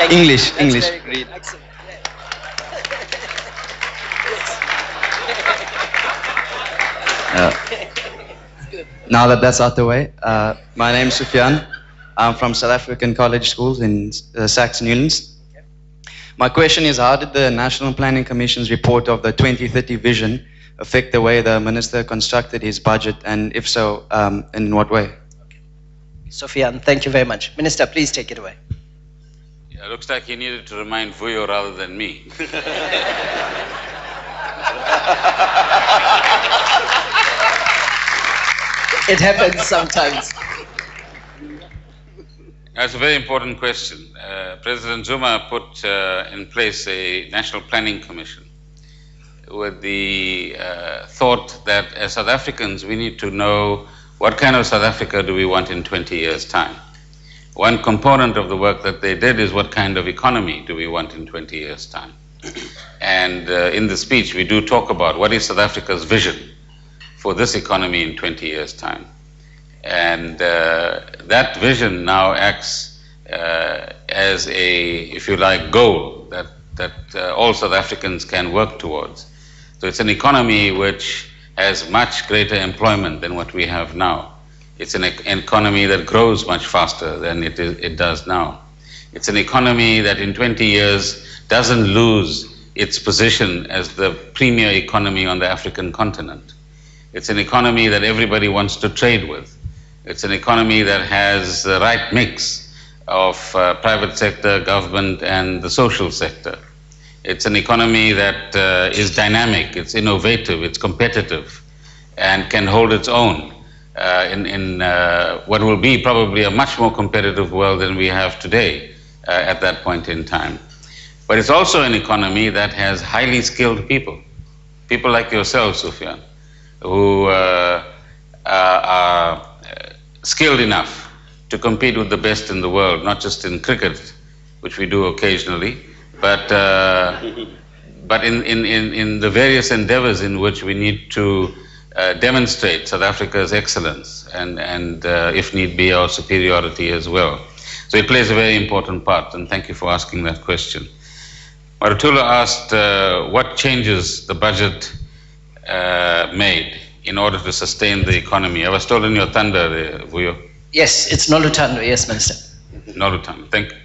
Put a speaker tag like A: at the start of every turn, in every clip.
A: English, English.
B: Very great. Excellent.
A: Uh, Now that that's out the way, my name's Sufyan. I'm from South African college schools in Saxon Newlands. My question is, how did the National Planning Commission's report of the 2030 vision affect the way the minister constructed his budget, and if so, in what way?
B: Sufyan, thank you very much. Minister, please take it away.
C: Yeah, looks like he needed to remind Vuyo rather than me.
B: It happens sometimes.
C: That's a very important question. President Zuma put in place a National Planning Commission with the thought that as South Africans, we need to know what kind of South Africa do we want in 20 years' time. One component of the work that they did is what kind of economy do we want in 20 years' time. And in the speech, we do talk about what is South Africa's vision for this economy in 20 years' time. And that vision now acts as a, if you like, goal that all South Africans can work towards. So it's an economy which has much greater employment than what we have now. It's an economy that grows much faster than it does now. It's an economy that in 20 years doesn't lose its position as the premier economy on the African continent. It's an economy that everybody wants to trade with. It's an economy that has the right mix of private sector, government, and the social sector. It's an economy that is dynamic, it's innovative, it's competitive, and can hold its own in what will be probably a much more competitive world than we have today at that point in time. But it's also an economy that has highly skilled people, people like yourself, Sufyan, who are skilled enough to compete with the best in the world, not just in cricket, which we do occasionally, but in the various endeavors in which we need to demonstrate South Africa's excellence and if need be, our superiority as well. So it plays a very important part, and thank you for asking that question. Marutula asked what changes the budget made in order to sustain the economy. I was stolen your thunder, Vuyo.
B: Yes, it's Nolutando. Yes, Minister.
C: Nolutando. Thank you.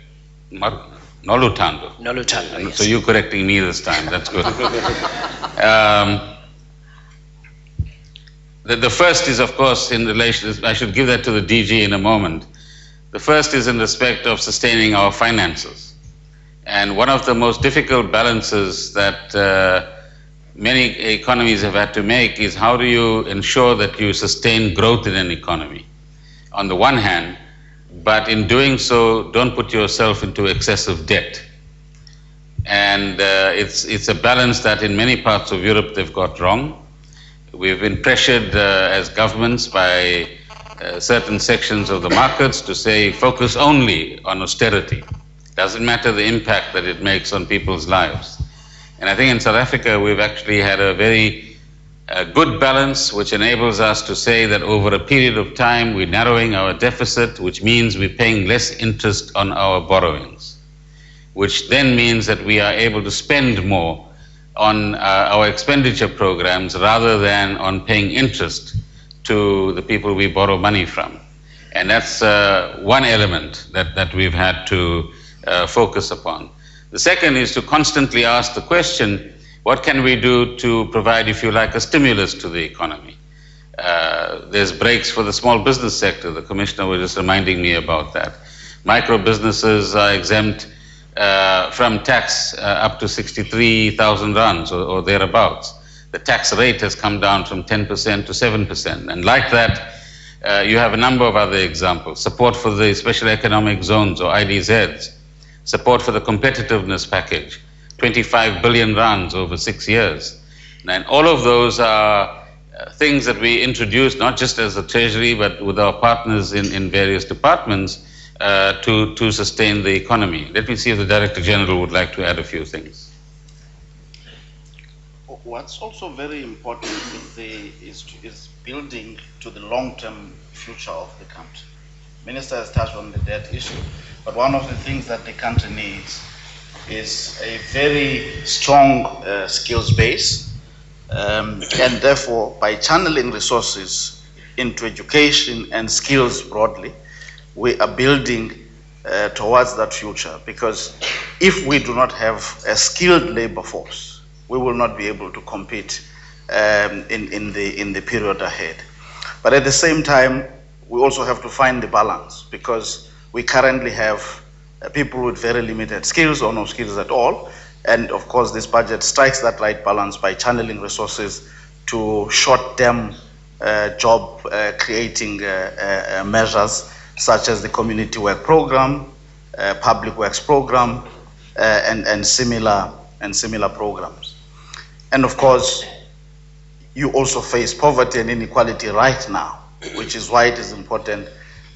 C: Nolutando.
B: Nolutando, yes.
C: So you're correcting me this time. That's good. The first is, of course, in relation, I should give that to the DG in a moment. The first is in respect of sustaining our finances. And one of the most difficult balances that many economies have had to make is how do you ensure that you sustain growth in an economy, on the one hand, but in doing so, don't put yourself into excessive debt. And it's a balance that in many parts of Europe they've got wrong. We've been pressured as governments by certain sections of the markets to say focus only on austerity. Doesn't matter the impact that it makes on people's lives. And I think in South Africa, we've actually had a very good balance, which enables us to say that over a period of time, we're narrowing our deficit, which means we're paying less interest on our borrowings, which then means that we are able to spend more on our expenditure programs rather than on paying interest to the people we borrow money from. And that's one element that we've had to focus upon. The second is to constantly ask the question, what can we do to provide, if you like, a stimulus to the economy? There's breaks for the small business sector. The Commissioner was just reminding me about that. Micro businesses are exempt from tax up to 63,000 rands or thereabouts. The tax rate has come down from 10% to 7%. And like that, you have a number of other examples. Support for the special economic zones or IDZs. Support for the competitiveness package, 25 billion rands over 6 years. And all of those are things that we introduced, not just as a treasury, but with our partners in various departments to sustain the economy. Let me see if the Director General would like to add a few things.
D: What's also very important is building to the long-term future of the country. Minister has touched on the debt issue, But one of the things that the country needs is a very strong skills base, and therefore by channeling resources into education and skills broadly, we are building towards that future, because if we do not have a skilled labor force, we will not be able to compete in the period ahead. But at the same time, we also have to find the balance, because we currently have people with very limited skills or no skills at all. And of course, this budget strikes that right balance by channeling resources to short-term job creating measures, such as the community work program, public works program, and similar programs. And of course, you also face poverty and inequality right now, which is why it is important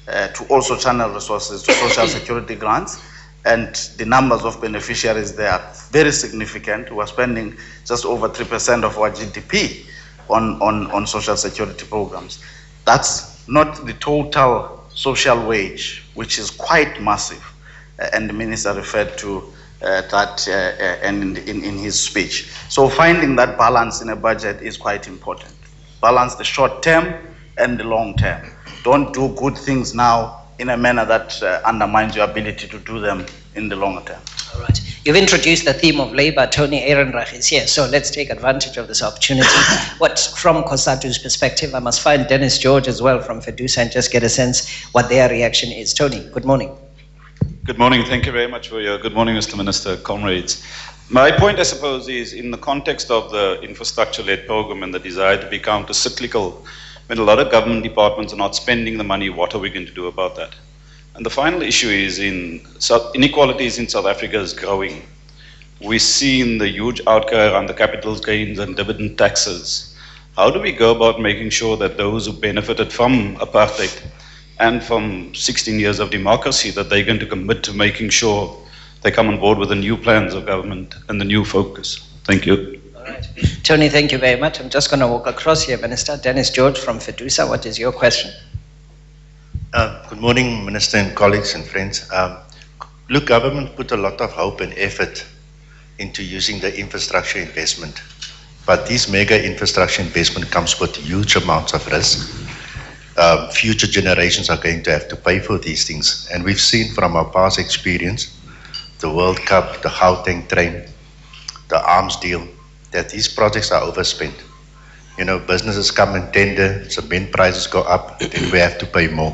D: to also channel resources to social security grants. And the numbers of beneficiaries there are very significant. We're spending just over 3% of our GDP on social security programs. That's not the total social wage, which is quite massive. And the minister referred to that in his speech. So finding that balance in a budget is quite important. Balance the short term and the long term. Don't do good things now in a manner that undermines your ability to do them in the longer term.
B: All right. You've introduced the theme of labor. Tony Ehrenreich is here, so let's take advantage of this opportunity. What, from COSATU's perspective, I must find Dennis George as well from FEDUSA and just get a sense what their reaction is. Tony, good morning.
E: Good morning. Thank you very much for your good morning, Mr. Minister, comrades. My point, I suppose, is in the context of the infrastructure-led program and the desire to be counter-cyclical, when a lot of government departments are not spending the money, what are we going to do about that? And the final issue is inequalities in South Africa is growing. We've seen the huge outcry around the capital gains and dividend taxes. How do we go about making sure that those who benefited from apartheid and from 16 years of democracy, that they're going to commit to making sure they come on board with the new plans of government and the new focus? Thank you.
B: All right. Tony, thank you very much. I'm just going to walk across here, Minister. Dennis George from FEDUSA, what is your question?
F: Good morning, Minister and colleagues and friends. Look, government put a lot of hope and effort into using the infrastructure investment. But this mega infrastructure investment comes with huge amounts of risk. Future generations are going to have to pay for these things. And we've seen from our past experience, the World Cup, the Gauteng train, the arms deal, that these projects are overspent. You know, businesses come and tender, cement prices go up, then we have to pay more.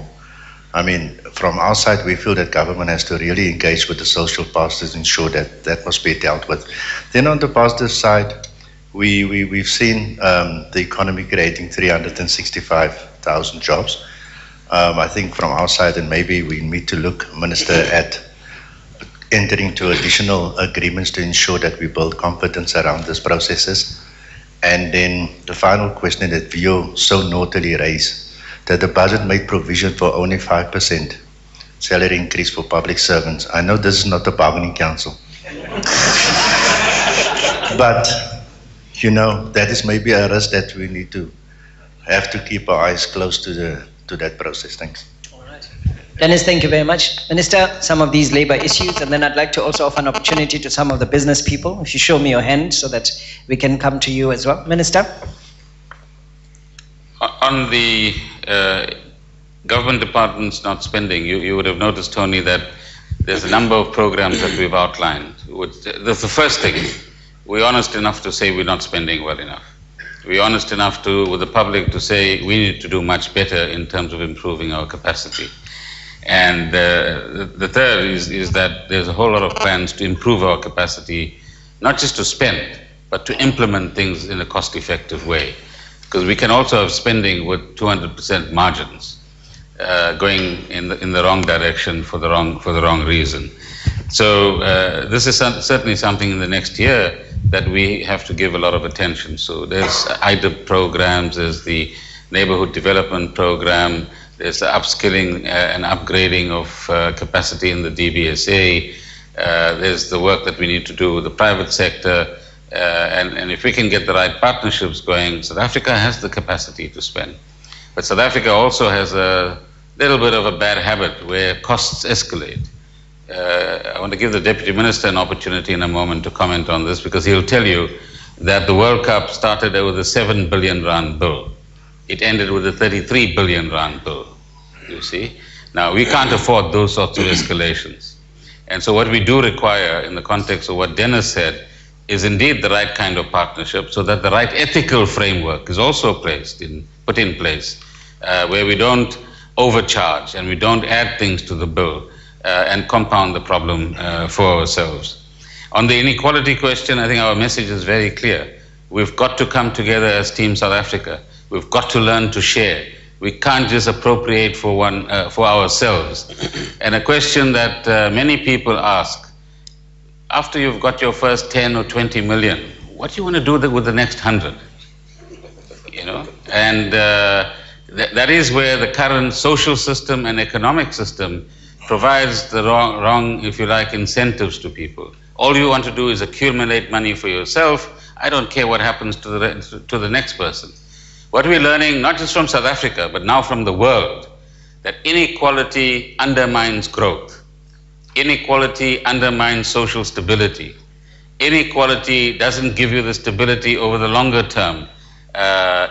F: I mean, from our side, we feel that government has to really engage with the social partners to ensure that that must be dealt with. Then on the positive side, we've seen the economy creating 365,000 jobs. I think from our side, and maybe we need to look, Minister, at entering into additional agreements to ensure that we build confidence around these processes. And then the final question that Vio so naughtily raised, that the budget made provision for only 5% salary increase for public servants. I know this is not the bargaining council. But, you know, that is maybe a risk that we need to have to keep our eyes close to that process. Thanks.
B: All right. Dennis, thank you very much. Minister, some of these labor issues, and then I'd like to also offer an opportunity to some of the business people. If you show me your hand so that we can come to you as well. Minister?
C: On the government departments not spending, you would have noticed, Tony, that there's a number of programs that we've outlined. That's the first thing. We're honest enough to say we're not spending well enough. We're honest enough with the public to say we need to do much better in terms of improving our capacity. And the third is that there's a whole lot of plans to improve our capacity, not just to spend, but to implement things in a cost-effective way. Because we can also have spending with 200% margins going in the wrong direction for the wrong reason. So this is certainly something in the next year that we have to give a lot of attention. So there's IDIP programs, there's the neighborhood development program, there's the upskilling and upgrading of capacity in the DBSA, there's the work that we need to do with the private sector, and if we can get the right partnerships going, South Africa has the capacity to spend. But South Africa also has a little bit of a bad habit where costs escalate. I want to give the Deputy Minister an opportunity in a moment to comment on this, because he'll tell you that the World Cup started with a 7 billion rand bill. It ended with a 33 billion rand bill, you see. Now, we can't afford those sorts of escalations. And so what we do require in the context of what Dennis said is indeed the right kind of partnership, so that the right ethical framework is also put in place, where we don't overcharge and we don't add things to the bill and compound the problem for ourselves. On the inequality question, I think our message is very clear. We've got to come together as Team South Africa. We've got to learn to share. We can't just appropriate for ourselves. And a question that many people ask, after you've got your first 10 or 20 million, what do you want to do with the next 100? You know, and that is where the current social system and economic system provides the wrong, if you like, incentives to people. All you want to do is accumulate money for yourself. I don't care what happens to the next person. What we're learning, not just from South Africa, but now from the world, that inequality undermines growth. Inequality undermines social stability. Inequality doesn't give you the stability over the longer term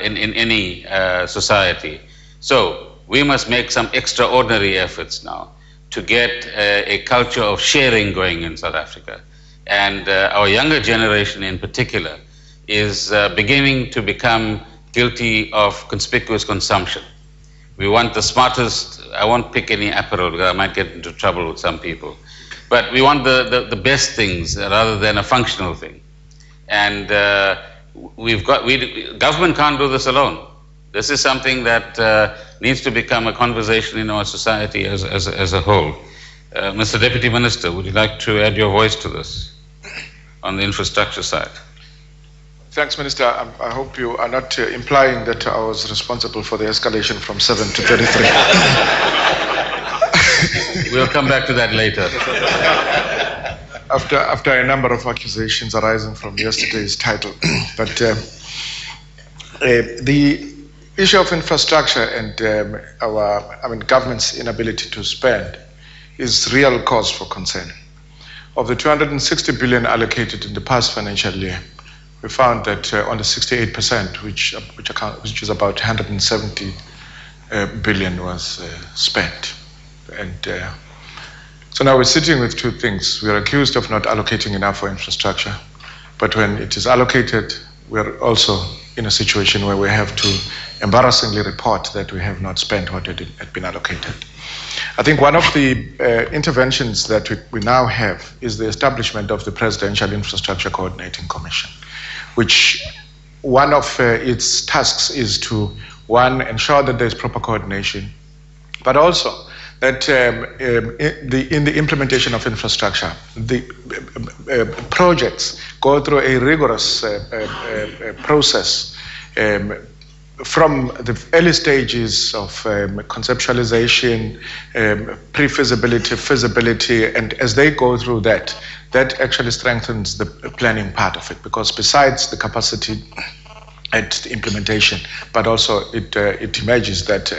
C: in any society. So we must make some extraordinary efforts now to get a culture of sharing going in South Africa. And our younger generation in particular is beginning to become guilty of conspicuous consumption. We want the smartest, I won't pick any apparel because I might get into trouble with some people, but we want the best things rather than a functional thing. And government can't do this alone. This is something that needs to become a conversation in our society as a whole. Mr. Deputy Minister, would you like to add your voice to this on the infrastructure side?
G: Thanks, Minister. I hope you are not implying that I was responsible for the escalation from 7 to 33.
C: We'll come back to that later.
G: After a number of accusations arising from yesterday's title. But the issue of infrastructure and government's inability to spend is real cause for concern. Of the 260 billion allocated in the past financial year, we found that only 68%, which is about 170 billion, was spent. And so now we're sitting with two things. We are accused of not allocating enough for infrastructure, but when it is allocated, we're also in a situation where we have to embarrassingly report that we have not spent what had been allocated. I think one of the interventions that we now have is the establishment of the Presidential Infrastructure Coordinating Commission, which one of its tasks is to, one, ensure that there's proper coordination, but also that in the implementation of infrastructure, the projects go through a rigorous process from the early stages of conceptualization, pre-feasibility, feasibility, and as they go through that actually strengthens the planning part of it, because besides the capacity at the implementation, but also it emerges that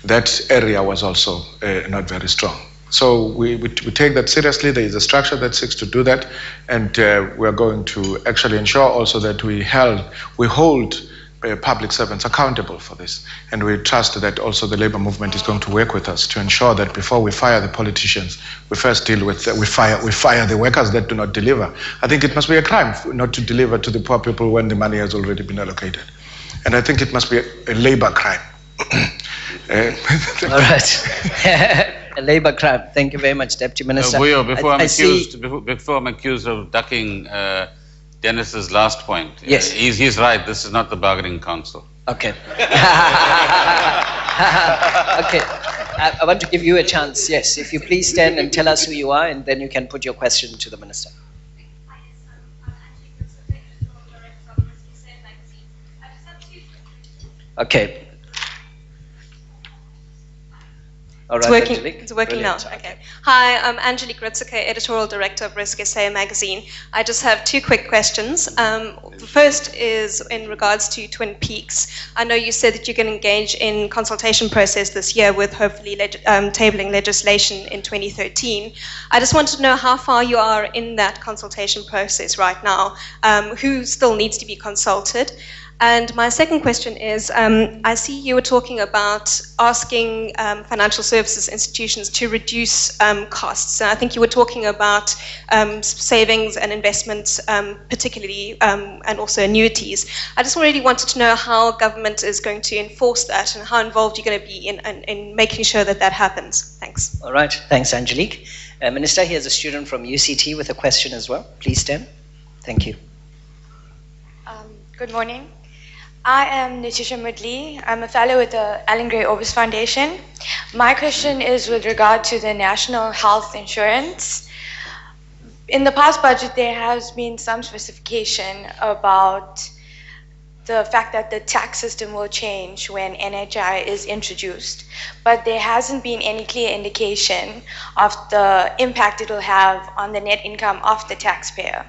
G: that area was also not very strong. So we take that seriously. There is a structure that seeks to do that, and we are going to actually ensure also that we hold public servants accountable for this, and we trust that also the labor movement is going to work with us to ensure that before we fire the politicians, we first deal with we fire the workers that do not deliver. I think it must be a crime not to deliver to the poor people when the money has already been allocated, and I think it must be a labor crime.
B: All right. A labor crime. Thank you very much, Deputy Minister.
C: Before I'm accused of ducking Dennis's last point.
B: Yes.
C: He's right. This is not the bargaining council.
B: Okay. Okay. I want to give you a chance. Yes. If you please stand and tell us who you are, and then you can put your question to the Minister. Okay. All
H: It's
B: right,
H: working.
B: Angelique.
H: It's working
B: Brilliant.
H: now. Okay. Hi, I'm Angelique Ritziker, editorial director of Risk SA magazine. I just have two quick questions. The first is in regards to Twin Peaks. I know you said that you're going to engage in consultation process this year with hopefully tabling legislation in 2013. I just wanted to know how far you are in that consultation process right now. Who still needs to be consulted? And my second question is, I see you were talking about asking financial services institutions to reduce costs. And I think you were talking about savings and investments, particularly, and also annuities. I just really wanted to know how government is going to enforce that and how involved you're going to be in making sure that that happens. Thanks.
B: All right, thanks, Angelique. Minister, here's a student from UCT with a question as well. Please stand. Thank you.
I: Good morning. I am Nitisha Mudli. I'm a fellow with the Alan Gray Orbis Foundation. My question is with regard to the national health insurance. In the past budget, there has been some specification about the fact that the tax system will change when NHI is introduced, but there hasn't been any clear indication of the impact it will have on the net income of the taxpayer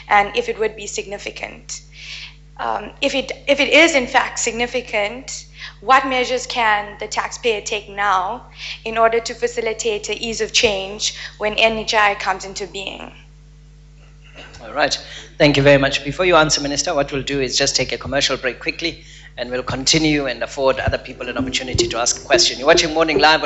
I: and if it would be significant. If it is in fact significant, what measures can the taxpayer take now in order to facilitate the ease of change when NHI comes into being?
B: All right, thank you very much. Before you answer, Minister, what we'll do is just take a commercial break quickly and we'll continue and afford other people an opportunity to ask a question. You're watching Morning Live.